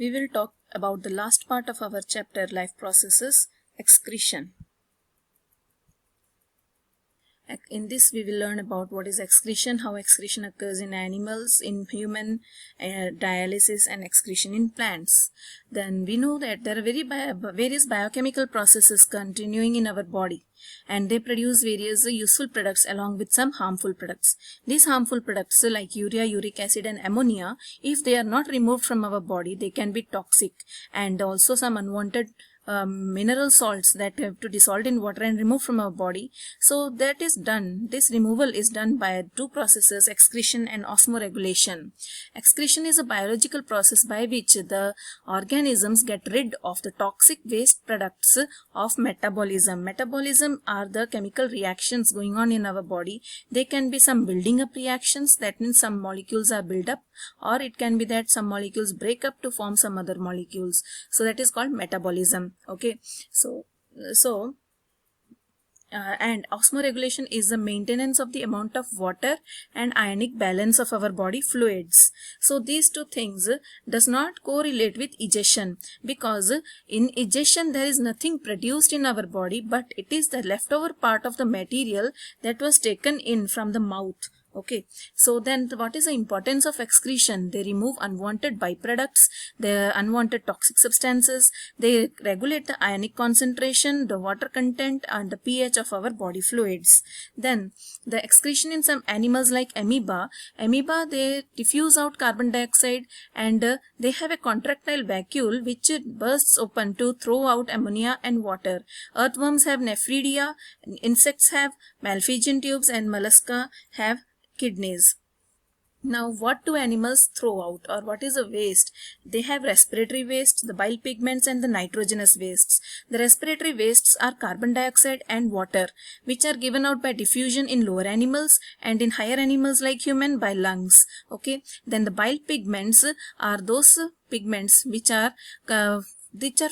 We will talk about the last part of our chapter, life processes, excretion. In this we will learn about what is excretion, how excretion occurs in animals, in human, dialysis and excretion in plants. Then we know that there are various biochemical processes continuing in our body, and they produce various useful products along with some harmful products. These harmful products like urea, uric acid and ammonia, if they are not removed from our body, they can be toxic, and also some unwanted mineral salts that have to dissolve in water and remove from our body. So that is done. This removal is done by two processes, excretion and osmoregulation. Excretion is a biological process by which the organisms get rid of the toxic waste products of metabolism. Metabolism are the chemical reactions going on in our body. They can be some building up reactions, that means some molecules are built up, or it can be that some molecules break up to form some other molecules. So that is called metabolism. Okay, and osmoregulation is the maintenance of the amount of water and ionic balance of our body fluids. So these two things does not correlate with egestion, because in egestion there is nothing produced in our body, but it is the leftover part of the material that was taken in from the mouth. Okay, so then what is the importance of excretion? They remove unwanted byproducts, the unwanted toxic substances, they regulate the ionic concentration, the water content and the pH of our body fluids. Then the excretion in some animals like amoeba, they diffuse out carbon dioxide, and they have a contractile vacuole which bursts open to throw out ammonia and water. Earthworms have nephridia, insects have Malpighian tubes, and mollusca have kidneys. Now, what do animals throw out, or what is a waste? They have respiratory wastes, the bile pigments and the nitrogenous wastes. The respiratory wastes are carbon dioxide and water, which are given out by diffusion in lower animals, and in higher animals like human by lungs. Okay, then the bile pigments are those pigments which are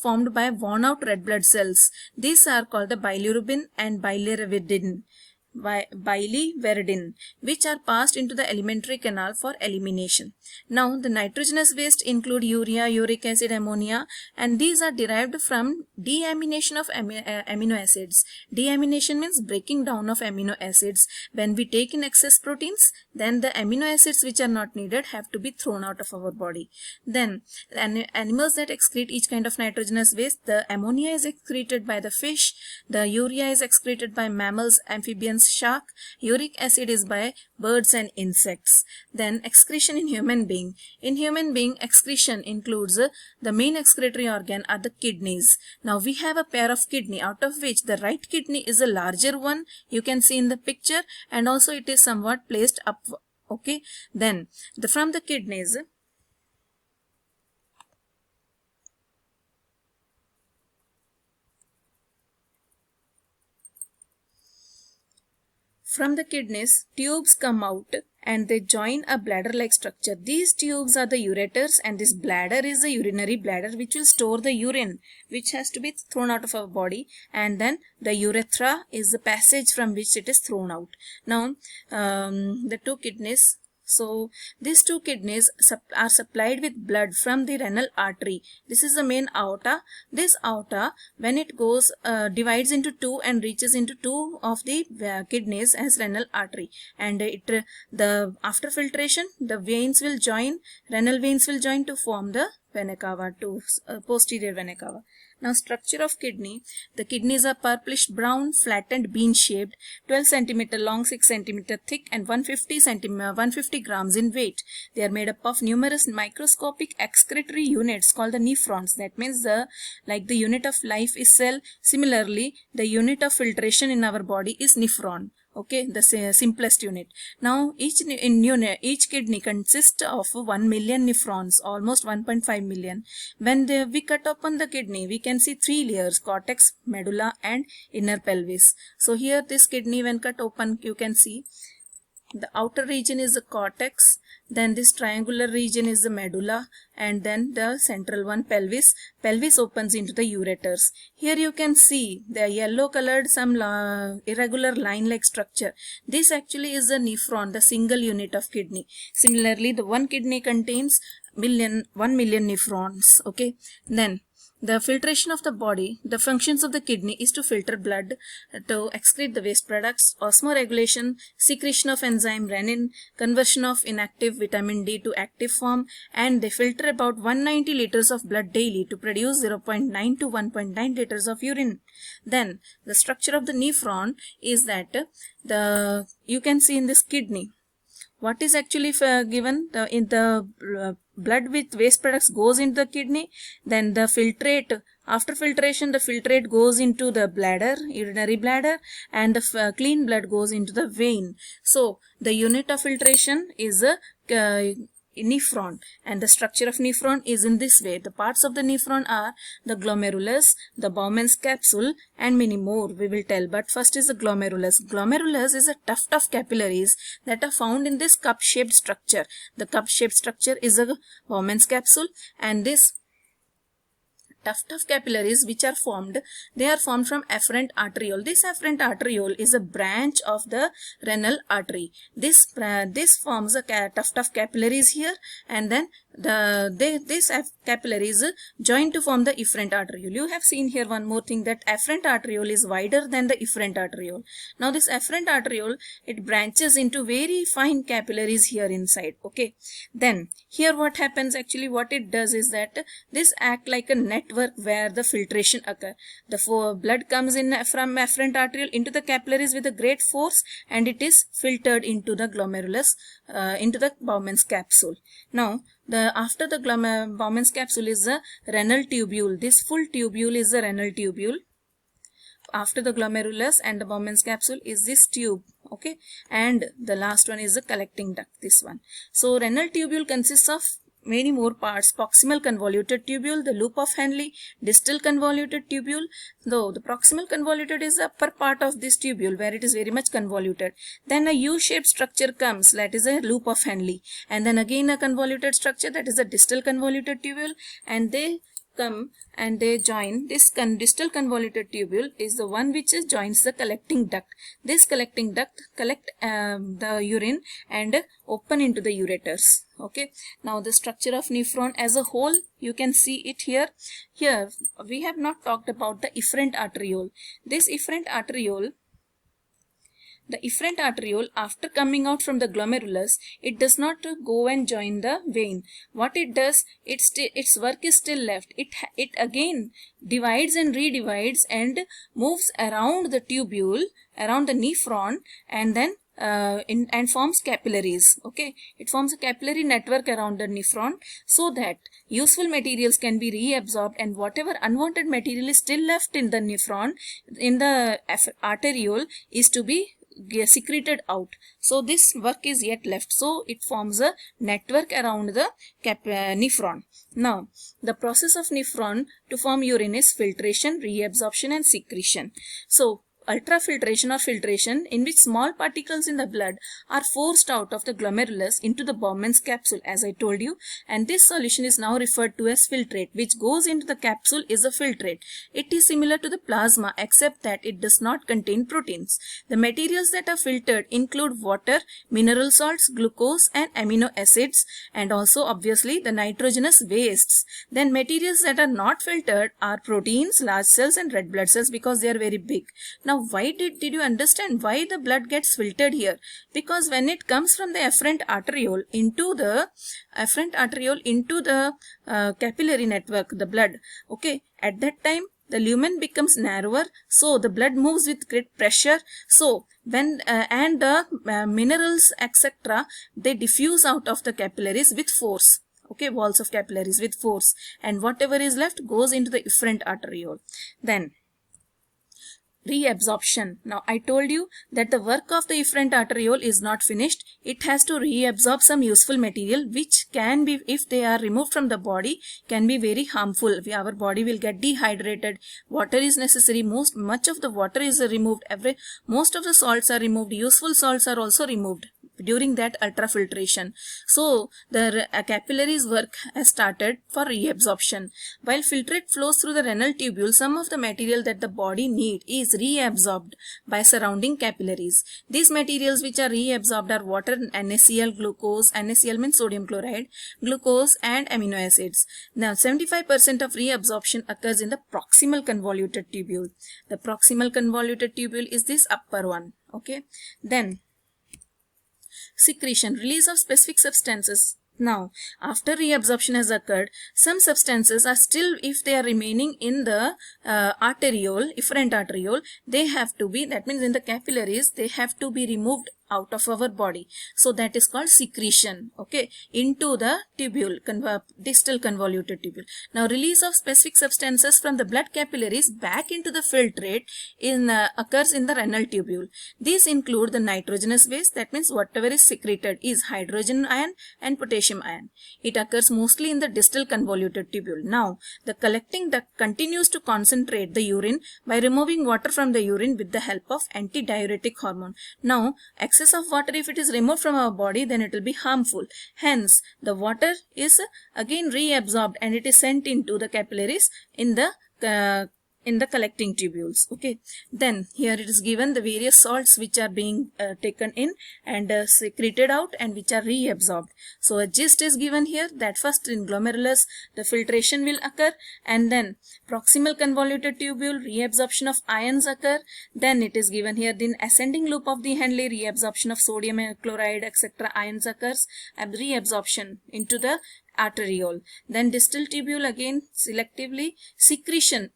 formed by worn out red blood cells. These are called the bilirubin and biliverdin, which are passed into the alimentary canal for elimination. Now, the nitrogenous waste include urea, uric acid, ammonia, and these are derived from deamination of amino acids. Deamination means breaking down of amino acids. When we take in excess proteins, then the amino acids which are not needed have to be thrown out of our body. Then, animals that excrete each kind of nitrogenous waste, the ammonia is excreted by the fish, the urea is excreted by mammals, amphibians, shark, uric acid is by birds and insects. Then excretion in human being. In human being, excretion includes the main excretory organ are the kidneys. Now we have a pair of kidney, out of which the right kidney is a larger one, you can see in the picture, and also it is somewhat placed up. Okay, then from the kidneys, tubes come out and they join a bladder-like structure. These tubes are the ureters, and this bladder is the urinary bladder which will store the urine which has to be thrown out of our body, and then the urethra is the passage from which it is thrown out. Now, the two kidneys. So, these two kidneys are supplied with blood from the renal artery. This is the main aorta. This aorta, when it goes, divides into two and reaches into two of the kidneys as renal artery. And after filtration, the veins will join, renal veins will join to form the vena cava, posterior vena cava. Now, structure of kidney. The kidneys are purplish brown, flattened, bean-shaped, 12 cm long, 6 cm thick, and 150 grams in weight. They are made up of numerous microscopic excretory units called the nephrons. That means the unit of life is cell. Similarly, the unit of filtration in our body is nephron. Okay, the simplest unit. Now, each kidney consists of 1 million nephrons, almost 1.5 million. When we cut open the kidney, we can see three layers: cortex, medulla, and inner pelvis. So here, this kidney, when cut open, you can see the outer region is the cortex, then this triangular region is the medulla, and then the central one, pelvis. Pelvis opens into the ureters. Here you can see the yellow colored some irregular line like structure. This actually is the nephron, the single unit of kidney. Similarly, the one kidney contains 1 million nephrons. Okay, then the filtration of the body, the functions of the kidney is to filter blood, to excrete the waste products, osmoregulation, secretion of enzyme renin, conversion of inactive vitamin D to active form, and they filter about 190 liters of blood daily to produce 0.9 to 1.9 liters of urine. Then the structure of the nephron is that you can see in this kidney. What is actually given? In the blood with waste products goes into the kidney, then the filtrate, after filtration the filtrate goes into the bladder, urinary bladder, and the clean blood goes into the vein. So the unit of filtration is a nephron, and the structure of nephron is in this way. The parts of the nephron are the glomerulus, the Bowman's capsule, and many more we will tell. But first is the glomerulus. Glomerulus is a tuft of capillaries that are found in this cup-shaped structure. The cup-shaped structure is a Bowman's capsule, and this tuft of capillaries which are formed, they are formed from afferent arteriole. This afferent arteriole is a branch of the renal artery. This forms a tuft of capillaries here, and then this capillary is joined to form the efferent arteriole. You have seen here one more thing, that afferent arteriole is wider than the efferent arteriole. Now this afferent arteriole, it branches into very fine capillaries here inside. Okay, then here what happens, actually what it does is that this act like a network where the filtration occur. The blood comes in from afferent arteriole into the capillaries with a great force, and it is filtered into the glomerulus, into the Bowman's capsule. Now after the Bowman's capsule is the renal tubule. This full tubule is the renal tubule. After the glomerulus and the Bowman's capsule is this tube. Okay, and the last one is the collecting duct, this one. So renal tubule consists of many more parts: proximal convoluted tubule, the loop of Henle, distal convoluted tubule. Though the proximal convoluted is the upper part of this tubule where it is very much convoluted. Then a U-shaped structure comes, that is a loop of Henle, and then again a convoluted structure, that is a distal convoluted tubule, and they come and they join. This distal convoluted tubule is the one which joins the collecting duct. This collecting duct collect the urine and open into the ureters. Okay, now the structure of nephron as a whole, you can see it here. Here we have not talked about the efferent arteriole. This efferent arteriole, the efferent arteriole, after coming out from the glomerulus, it does not go and join the vein. What it does, its work is still left. It again divides and redivides and moves around the tubule, around the nephron, and then and forms capillaries. Okay, it forms a capillary network around the nephron so that useful materials can be reabsorbed, and whatever unwanted material is still left in the nephron, in the arteriole, is to be secreted out. So this work is yet left. So it forms a network around the nephron. Now the process of nephron to form urine is filtration, reabsorption, and secretion. So ultrafiltration or filtration, in which small particles in the blood are forced out of the glomerulus into the Bowman's capsule, as I told you, and this solution is now referred to as filtrate. Which goes into the capsule is a filtrate. It is similar to the plasma except that it does not contain proteins. The materials that are filtered include water, mineral salts, glucose, and amino acids, and also obviously the nitrogenous wastes. Then materials that are not filtered are proteins, large cells, and red blood cells, because they are very big. Now why did you understand why the blood gets filtered here? Because when it comes from the afferent arteriole into the capillary network, the blood, okay, at that time the lumen becomes narrower, so the blood moves with great pressure. So when and the minerals etc., they diffuse out of the capillaries with force. Okay, walls of capillaries with force, and whatever is left goes into the efferent arteriole. Then reabsorption. Now I told you that the work of the efferent arteriole is not finished. It has to reabsorb some useful material which can be, if they are removed from the body, can be very harmful. Our body will get dehydrated. Water is necessary. Much of the water is removed. Most of the salts are removed. Useful salts are also removed. during that ultrafiltration. So the capillaries work has started for reabsorption. While filtrate flows through the renal tubule, some of the material that the body need is reabsorbed by surrounding capillaries. These materials which are reabsorbed are water, NaCl, glucose, NaCl means sodium chloride, glucose and amino acids. Now 75% of reabsorption occurs in the proximal convoluted tubule. The proximal convoluted tubule is this upper one. Okay, then secretion, release of specific substances. Now, after reabsorption has occurred, some substances are still, if they are remaining in the arteriole, efferent arteriole, they have to be, that means in the capillaries, they have to be removed out of our body. So that is called secretion, okay, into the tubule, distal convoluted tubule. Now release of specific substances from the blood capillaries back into the filtrate occurs in the renal tubule. These include the nitrogenous waste, that means whatever is secreted is hydrogen ion and potassium ion. It occurs mostly in the distal convoluted tubule. Now the collecting duct continues to concentrate the urine by removing water from the urine with the help of antidiuretic hormone. Now excess of water, if it is removed from our body, then it will be harmful. Hence, the water is again reabsorbed and it is sent into the capillaries in the collecting tubules. Okay, then here it is given the various salts which are being taken in and secreted out and which are reabsorbed. So a gist is given here that first in glomerulus the filtration will occur, and then proximal convoluted tubule reabsorption of ions occur. Then it is given here the ascending loop of the Henle, reabsorption of sodium chloride etc. ions occurs, and reabsorption into the arteriole. Then distal tubule, again selectively secretion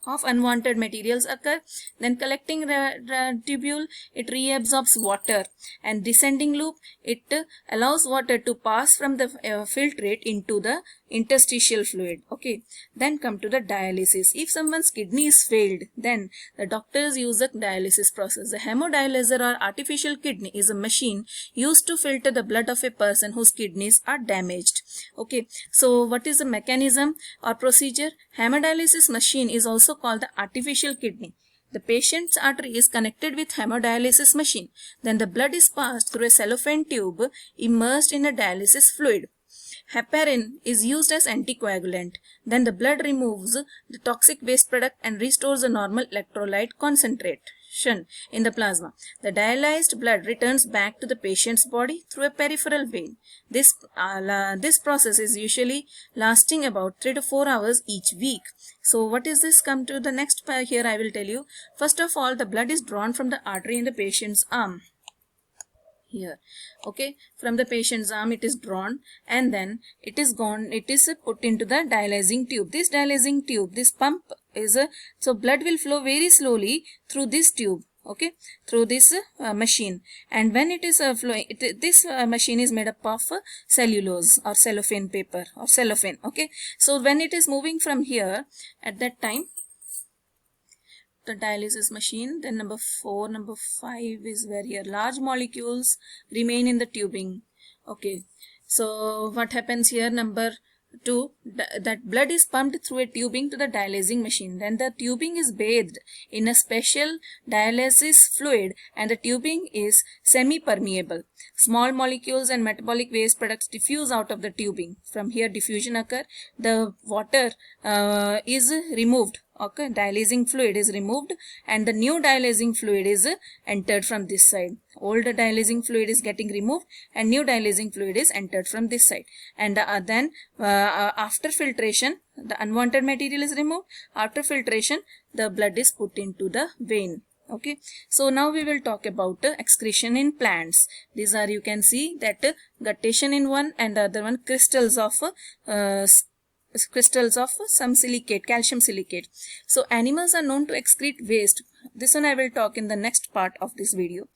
of unwanted materials occur. Then collecting tubule, it reabsorbs water, and descending loop, it allows water to pass from the filtrate into the interstitial fluid. Okay, then come to the dialysis. If someone's kidney is failed, then the doctors use a dialysis process. The hemodialyzer or artificial kidney is a machine used to filter the blood of a person whose kidneys are damaged. Okay, so what is the mechanism or procedure? Hemodialysis machine is also called the artificial kidney. The patient's artery is connected with hemodialysis machine. Then the blood is passed through a cellophane tube immersed in a dialysis fluid. Heparin is used as anticoagulant. Then the blood removes the toxic waste product and restores the normal electrolyte concentration in the plasma. The dialyzed blood returns back to the patient's body through a peripheral vein. This process is usually lasting about 3 to 4 hours each week. So what is this? Come to the next part. Here I will tell you. First of all, the blood is drawn from the artery in the patient's arm. Here, okay, from the patient's arm it is drawn, and then it is put into the dialyzing tube. This dialyzing tube, this pump is so blood will flow very slowly through this tube, okay, through this machine. And when it is flowing, this machine is made up of cellulose or cellophane paper or cellophane. Okay, so when it is moving from here, at that time the dialysis machine, then number 4, number 5 is where here large molecules remain in the tubing. Okay, so what happens here? Number 2, that blood is pumped through a tubing to the dialyzing machine. Then the tubing is bathed in a special dialysis fluid and the tubing is semi-permeable. Small molecules and metabolic waste products diffuse out of the tubing. From here diffusion occur. The water is removed. Okay, dialyzing fluid is removed and the new dialyzing fluid is entered from this side. Old dialyzing fluid is getting removed and new dialyzing fluid is entered from this side. And then after filtration, the unwanted material is removed. After filtration, the blood is put into the vein. Okay, so now we will talk about excretion in plants. These are, you can see that guttation in one and the other one crystals of some silicate, calcium silicate. So animals are known to excrete waste. This one I will talk in the next part of this video.